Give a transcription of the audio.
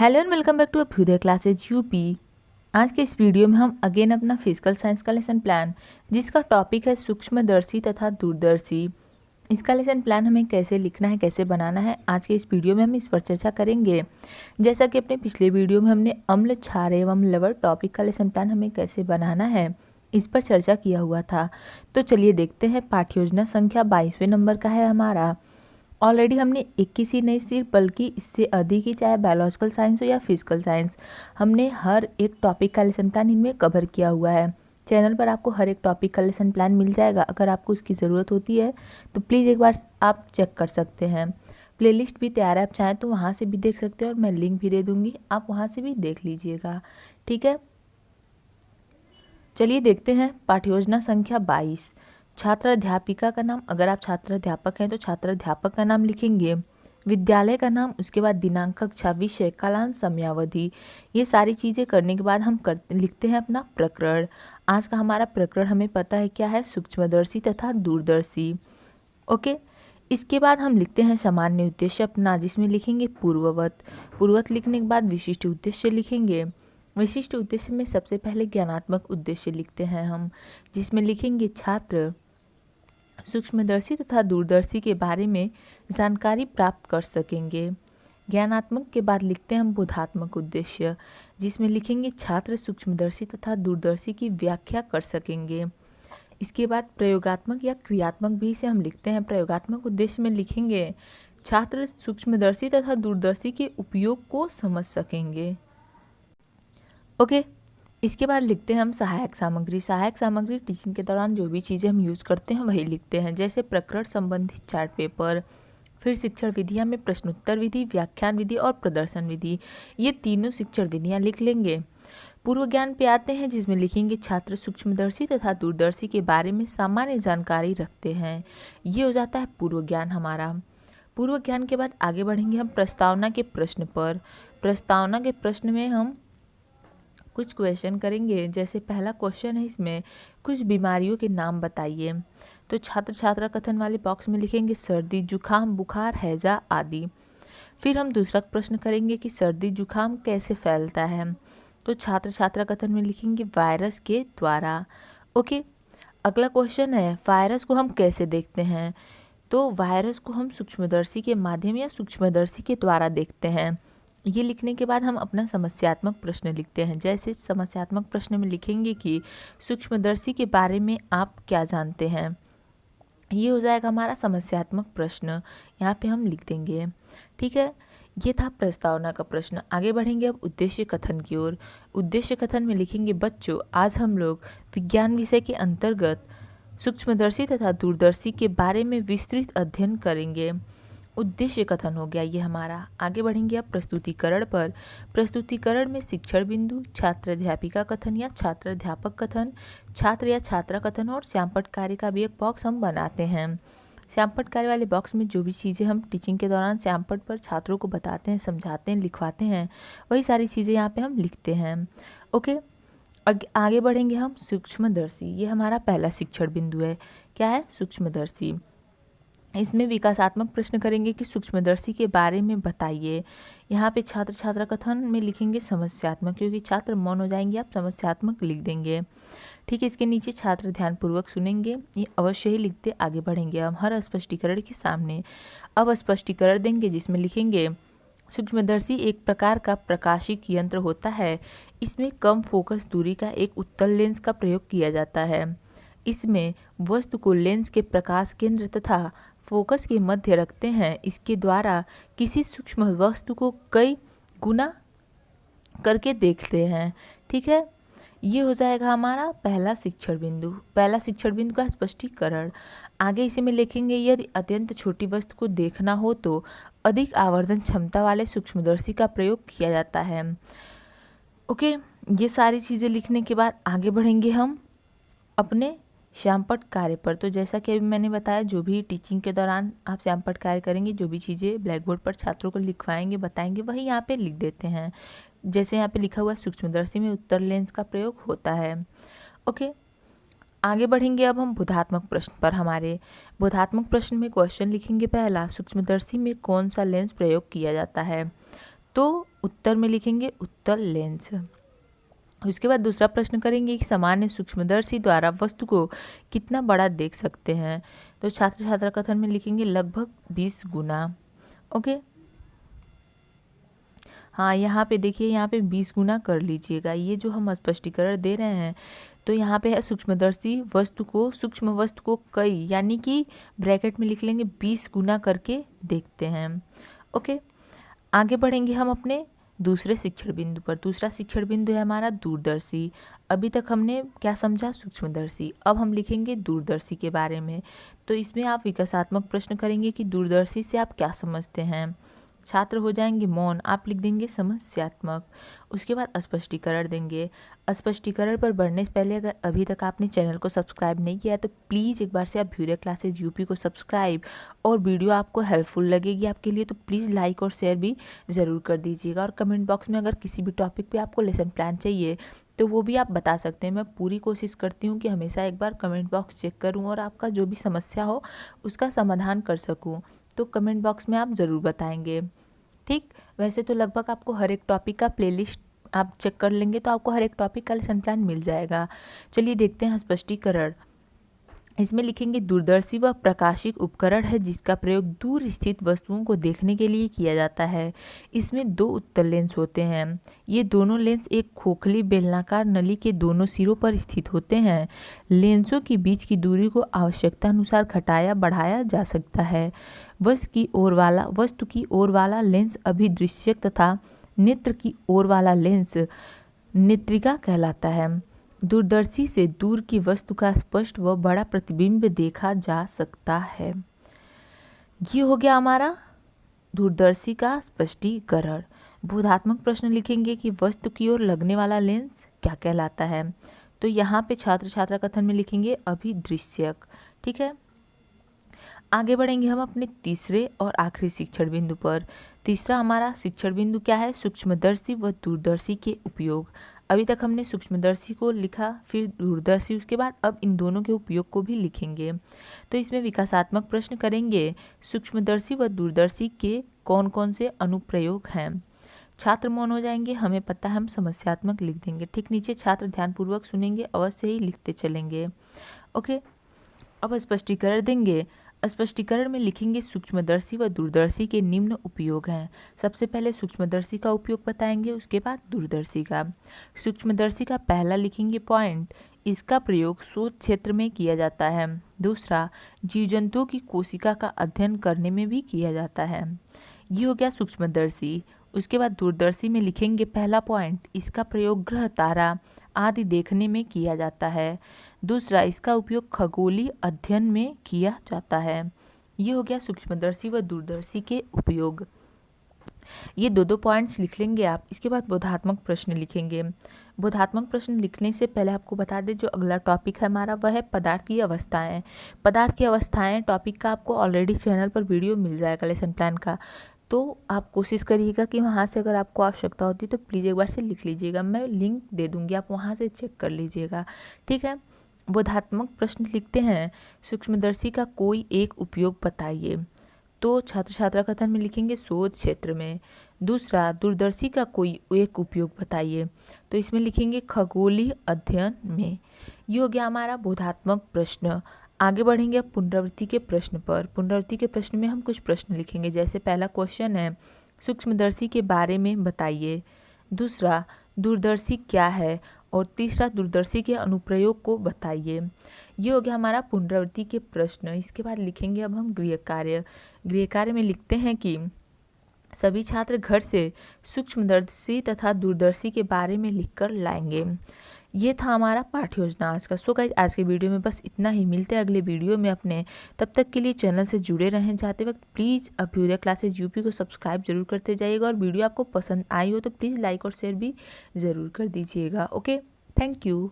Hello and welcome back to Abhyuday classes UP. आज के इस वीडियो में हम अगेन अपना फिजिकल साइंस का लेसन प्लान, जिसका टॉपिक है सूक्ष्मदर्शी तथा दूरदर्शी, इसका लेसन प्लान हमें कैसे लिखना है, कैसे बनाना है, आज के इस वीडियो में हम इस पर चर्चा करेंगे। जैसा कि अपने पिछले वीडियो में हमने अम्ल, क्षार एवं लवण टॉपिक का लेसन प्लान हमें कैसे बनाना है इस पर चर्चा किया हुआ था। तो चलिए देखते हैं। पाठ्य योजना संख्या 22वें नंबर का है हमारा। ऑलरेडी हमने 21 ही नहीं सिर्फ बल्कि इससे अधिक ही, चाहे बायोलॉजिकल साइंस हो या फिजिकल साइंस, हमने हर एक टॉपिक का लेसन प्लान इनमें कवर किया हुआ है। चैनल पर आपको हर एक टॉपिक का लेसन प्लान मिल जाएगा। अगर आपको उसकी ज़रूरत होती है तो प्लीज़ एक बार आप चेक कर सकते हैं। प्लेलिस्ट भी तैयार है, आप चाहें तो वहाँ से भी देख सकते हैं और मैं लिंक भी दे दूँगी, आप वहाँ से भी देख लीजिएगा। ठीक है, चलिए देखते हैं। पाठ्योजना संख्या 22, छात्र अध्यापिका का नाम, अगर आप छात्र अध्यापक हैं तो छात्र अध्यापक का नाम लिखेंगे, विद्यालय का नाम, उसके बाद दिनांक, कक्षा, विषय, कालांश, समयावधि। ये सारी चीज़ें करने के बाद हम लिखते हैं अपना प्रकरण। आज का हमारा प्रकरण हमें पता है क्या है, सूक्ष्मदर्शी तथा दूरदर्शी। ओके, इसके बाद हम लिखते हैं सामान्य उद्देश्य अपना, जिसमें लिखेंगे पूर्ववत। पूर्ववत लिखने के बाद विशिष्ट उद्देश्य लिखेंगे। विशिष्ट उद्देश्य में सबसे पहले ज्ञानात्मक उद्देश्य लिखते हैं हम, जिसमें लिखेंगे छात्र सूक्ष्मदर्शी तथा दूरदर्शी के बारे में जानकारी प्राप्त कर सकेंगे। ज्ञानात्मक के बाद लिखते हैं हम बोधात्मक उद्देश्य, जिसमें लिखेंगे छात्र सूक्ष्मदर्शी तथा दूरदर्शी की व्याख्या कर सकेंगे। इसके बाद प्रयोगात्मक या क्रियात्मक भी से हम लिखते हैं। प्रयोगात्मक उद्देश्य में लिखेंगे छात्र सूक्ष्मदर्शी तथा दूरदर्शी के उपयोग को समझ सकेंगे। ओके, इसके बाद लिखते हैं हम सहायक सामग्री। सहायक सामग्री टीचिंग के दौरान जो भी चीज़ें हम यूज़ करते हैं वही लिखते हैं, जैसे प्रकरण संबंधित चार्ट पेपर, फिर शिक्षण विधियाँ में प्रश्नोत्तर विधि, व्याख्यान विधि और प्रदर्शन विधि, ये तीनों शिक्षण विधियाँ लिख लेंगे। पूर्व ज्ञान पे आते हैं, जिसमें लिखेंगे छात्र सूक्ष्मदर्शी तथा दूरदर्शी के बारे में सामान्य जानकारी रखते हैं। ये हो जाता है पूर्व ज्ञान हमारा। पूर्व ज्ञान के बाद आगे बढ़ेंगे हम प्रस्तावना के प्रश्न पर। प्रस्तावना के प्रश्न में हम कुछ क्वेश्चन करेंगे। जैसे पहला क्वेश्चन है, इसमें कुछ बीमारियों के नाम बताइए। तो छात्र छात्रा कथन वाले बॉक्स में लिखेंगे सर्दी, जुखाम, बुखार, हैजा आदि। फिर हम दूसरा प्रश्न करेंगे कि सर्दी जुखाम कैसे फैलता है। तो छात्र छात्रा कथन में लिखेंगे वायरस के द्वारा। ओके, अगला क्वेश्चन है वायरस को हम कैसे देखते हैं। तो वायरस को हम सूक्ष्मदर्शी के माध्यम या सूक्ष्मदर्शी के द्वारा देखते हैं। ये लिखने के बाद हम अपना समस्यात्मक प्रश्न लिखते हैं। जैसे समस्यात्मक प्रश्न में लिखेंगे कि सूक्ष्मदर्शी के बारे में आप क्या जानते हैं। ये हो जाएगा हमारा समस्यात्मक प्रश्न, यहाँ पे हम लिख देंगे। ठीक है, ये था प्रस्तावना का प्रश्न। आगे बढ़ेंगे अब उद्देश्य कथन की ओर। उद्देश्य कथन में लिखेंगे बच्चों, आज हम लोग विज्ञान विषय के अंतर्गत सूक्ष्मदर्शी तथा दूरदर्शी के बारे में विस्तृत अध्ययन करेंगे। उद्देश्य कथन हो गया ये हमारा। आगे बढ़ेंगे अब प्रस्तुतिकरण पर। प्रस्तुतिकरण में शिक्षण बिंदु, छात्र अध्यापिका कथन या छात्र अध्यापक कथन, छात्र या छात्रा कथन और श्यामपट्ट कार्य का भी एक बॉक्स हम बनाते हैं। श्यामपट्ट कार्य वाले बॉक्स में जो भी चीज़ें हम टीचिंग के दौरान श्यामपट्ट पर छात्रों को बताते हैं, समझाते हैं, लिखवाते हैं, वही सारी चीज़ें यहाँ पे हम लिखते हैं। ओके, आगे बढ़ेंगे हम सूक्ष्मदर्शी। ये हमारा पहला शिक्षण बिंदु है। क्या है? सूक्ष्मदर्शी। इसमें विकासात्मक प्रश्न करेंगे कि सूक्ष्मदर्शी के बारे में बताइए। यहाँ पे छात्र छात्रा कथन में लिखेंगे समस्यात्मक, क्योंकि छात्र मौन हो जाएंगे, आप समस्यात्मक लिख देंगे। ठीक है, इसके नीचे छात्र ध्यानपूर्वक सुनेंगे, ये अवश्य ही लिखते आगे बढ़ेंगे हम हर स्पष्टीकरण के सामने। अब स्पष्टीकरण देंगे, जिसमें लिखेंगे सूक्ष्मदर्शी एक प्रकार का प्रकाशिक यंत्र होता है। इसमें कम फोकस दूरी का एक उत्तल लेंस का प्रयोग किया जाता है। इसमें वस्तु को लेंस के प्रकाश केंद्र तथा फोकस के मध्य रखते हैं। इसके द्वारा किसी सूक्ष्म वस्तु को कई गुना करके देखते हैं। ठीक है, ये हो जाएगा हमारा पहला शिक्षण बिंदु। पहला शिक्षण बिंदु का स्पष्टीकरण। आगे इसी में लिखेंगे यदि अत्यंत छोटी वस्तु को देखना हो तो अधिक आवर्धन क्षमता वाले सूक्ष्मदर्शी का प्रयोग किया जाता है। ओके, ये सारी चीज़ें लिखने के बाद आगे बढ़ेंगे हम अपने श्यामपट्ट कार्य पर। तो जैसा कि अभी मैंने बताया, जो भी टीचिंग के दौरान आप श्यामपट्ट कार्य करेंगे, जो भी चीज़ें ब्लैक बोर्ड पर छात्रों को लिखवाएंगे, बताएंगे, वही यहाँ पे लिख देते हैं। जैसे यहाँ पे लिखा हुआ है सूक्ष्मदर्शी में उत्तर लेंस का प्रयोग होता है। ओके, आगे बढ़ेंगे अब हम बोधात्मक प्रश्न पर। हमारे बोधात्मक प्रश्न में क्वेश्चन लिखेंगे पहला, सूक्ष्मदर्शी में कौन सा लेंस प्रयोग किया जाता है। तो उत्तर में लिखेंगे उत्तल लेंस। उसके बाद दूसरा प्रश्न करेंगे कि सामान्य सूक्ष्मदर्शी द्वारा वस्तु को कितना बड़ा देख सकते हैं। तो छात्र छात्रा कथन में लिखेंगे लगभग 20 गुना। ओके, हाँ यहाँ पे देखिए, यहाँ पे 20 गुना कर लीजिएगा। ये जो हम स्पष्टीकरण दे रहे हैं तो यहाँ पे है सूक्ष्मदर्शी सूक्ष्म वस्तु को कई यानी कि ब्रैकेट में लिख लेंगे 20 गुना करके देखते हैं। ओके, आगे बढ़ेंगे हम अपने दूसरे शिक्षण बिंदु पर। दूसरा शिक्षण बिंदु है हमारा दूरदर्शी। अभी तक हमने क्या समझा, सूक्ष्मदर्शी। अब हम लिखेंगे दूरदर्शी के बारे में। तो इसमें आप विकासात्मक प्रश्न करेंगे कि दूरदर्शी से आप क्या समझते हैं। छात्र हो जाएंगे मौन, आप लिख देंगे समस्यात्मक। उसके बाद स्पष्टीकरण देंगे। स्पष्टीकरण पर बढ़ने से पहले अगर अभी तक आपने चैनल को सब्सक्राइब नहीं किया है तो प्लीज़ एक बार से आप अभ्युदय क्लासेज यूपी को सब्सक्राइब, और वीडियो आपको हेल्पफुल लगेगी आपके लिए तो प्लीज़ लाइक और शेयर भी ज़रूर कर दीजिएगा। और कमेंट बॉक्स में अगर किसी भी टॉपिक पे आपको लेसन प्लान चाहिए तो वो भी आप बता सकते हैं। मैं पूरी कोशिश करती हूँ कि हमेशा एक बार कमेंट बॉक्स चेक करूँ और आपका जो भी समस्या हो उसका समाधान कर सकूँ। तो कमेंट बॉक्स में आप ज़रूर बताएंगे। ठीक, वैसे तो लगभग आपको हर एक टॉपिक का प्लेलिस्ट आप चेक कर लेंगे तो आपको हर एक टॉपिक का लेसन प्लान मिल जाएगा। चलिए देखते हैं स्पष्टीकरण। इसमें लिखेंगे दूरदर्शी वह प्रकाशिक उपकरण है जिसका प्रयोग दूर स्थित वस्तुओं को देखने के लिए किया जाता है। इसमें 2 उत्तल लेंस होते हैं। ये दोनों लेंस एक खोखली बेलनाकार नली के दोनों सिरों पर स्थित होते हैं। लेंसों के बीच की दूरी को आवश्यकता अनुसार घटाया बढ़ाया जा सकता है। वस्तु की ओर वाला लेंस अभिदृश्यक तथा नेत्र की ओर वाला लेंस नेत्रिका कहलाता है। दूरदर्शी से दूर की वस्तु का स्पष्ट व बड़ा प्रतिबिंब देखा जा सकता है। ये हो गया हमारा दूरदर्शी का स्पष्टीकरण। बोधात्मक प्रश्न लिखेंगे कि वस्तु की ओर लगने वाला लेंस क्या कहलाता है। तो यहाँ पे छात्र छात्रा कथन में लिखेंगे अभिदृश्यक। ठीक है, आगे बढ़ेंगे हम अपने तीसरे और आखिरी शिक्षण बिंदु पर। तीसरा हमारा शिक्षण बिंदु क्या है, सूक्ष्मदर्शी व दूरदर्शी के उपयोग। अभी तक हमने सूक्ष्मदर्शी को लिखा, फिर दूरदर्शी, उसके बाद अब इन दोनों के उपयोग को भी लिखेंगे। तो इसमें विकासात्मक प्रश्न करेंगे सूक्ष्मदर्शी व दूरदर्शी के कौन कौन से अनुप्रयोग हैं। छात्र मौन हो जाएंगे, हमें पता है, हम समस्यात्मक लिख देंगे। ठीक नीचे छात्र ध्यानपूर्वक सुनेंगे, अवश्य ही लिखते चलेंगे। ओके, अब स्पष्टीकरण देंगे। स्पष्टीकरण में लिखेंगे सूक्ष्मदर्शी व दूरदर्शी के निम्न उपयोग हैं। सबसे पहले सूक्ष्मदर्शी का उपयोग बताएंगे, उसके बाद दूरदर्शी का। सूक्ष्मदर्शी का पहला लिखेंगे पॉइंट, इसका प्रयोग शोध क्षेत्र में किया जाता है। दूसरा, जीव जंतुओं की कोशिका का अध्ययन करने में भी किया जाता है। ये हो गया सूक्ष्मदर्शी। उसके बाद दूरदर्शी में लिखेंगे पहला पॉइंट, इसका प्रयोग ग्रह तारा आदि देखने में किया जाता है। दूसरा, इसका उपयोग खगोलीय अध्ययन में किया जाता है। ये हो गया सूक्ष्मदर्शी व दूरदर्शी के उपयोग। ये दो पॉइंट्स लिख लेंगे आप। इसके बाद बोधात्मक प्रश्न लिखेंगे। बोधात्मक प्रश्न लिखने से पहले आपको बता दें जो अगला टॉपिक है हमारा वह है पदार्थ की अवस्थाएं। पदार्थ की अवस्थाएं टॉपिक का आपको ऑलरेडी चैनल पर वीडियो मिल जाएगा लेसन प्लान का, तो आप कोशिश करिएगा कि वहाँ से अगर आपको आवश्यकता होती है तो प्लीज़ एक बार से लिख लीजिएगा। मैं लिंक दे दूँगी, आप वहाँ से चेक कर लीजिएगा। ठीक है, बोधात्मक प्रश्न लिखते हैं सूक्ष्मदर्शी का कोई एक उपयोग बताइए। तो छात्र छात्रा कथन में लिखेंगे शोध क्षेत्र में। दूसरा, दूरदर्शी का कोई एक उपयोग बताइए। तो इसमें लिखेंगे खगोलीय अध्ययन में। ये हो गया हमारा बोधात्मक प्रश्न। आगे बढ़ेंगे अब पुनरावृत्ति के प्रश्न पर। पुनरावृत्ति के प्रश्न में हम कुछ प्रश्न लिखेंगे, जैसे पहला क्वेश्चन है सूक्ष्मदर्शी के बारे में बताइए। दूसरा, दूरदर्शी क्या है, और तीसरा, दूरदर्शी के अनुप्रयोग को बताइए। ये हो गया हमारा पुनरावृत्ति के प्रश्न। इसके बाद लिखेंगे अब हम गृह कार्य। गृह कार्य में लिखते हैं कि सभी छात्र घर से सूक्ष्मदर्शी तथा दूरदर्शी के बारे में लिखकर लाएंगे। ये था हमारा पाठ योजना आज का। सो गाइस, आज के वीडियो में बस इतना ही। मिलते हैं अगले वीडियो में अपने। तब तक के लिए चैनल से जुड़े रहें। जाते वक्त प्लीज़ अभ्युदय क्लासेज यूपी को सब्सक्राइब जरूर करते जाइएगा, और वीडियो आपको पसंद आई हो तो प्लीज़ लाइक और शेयर भी ज़रूर कर दीजिएगा। Okay, thank you.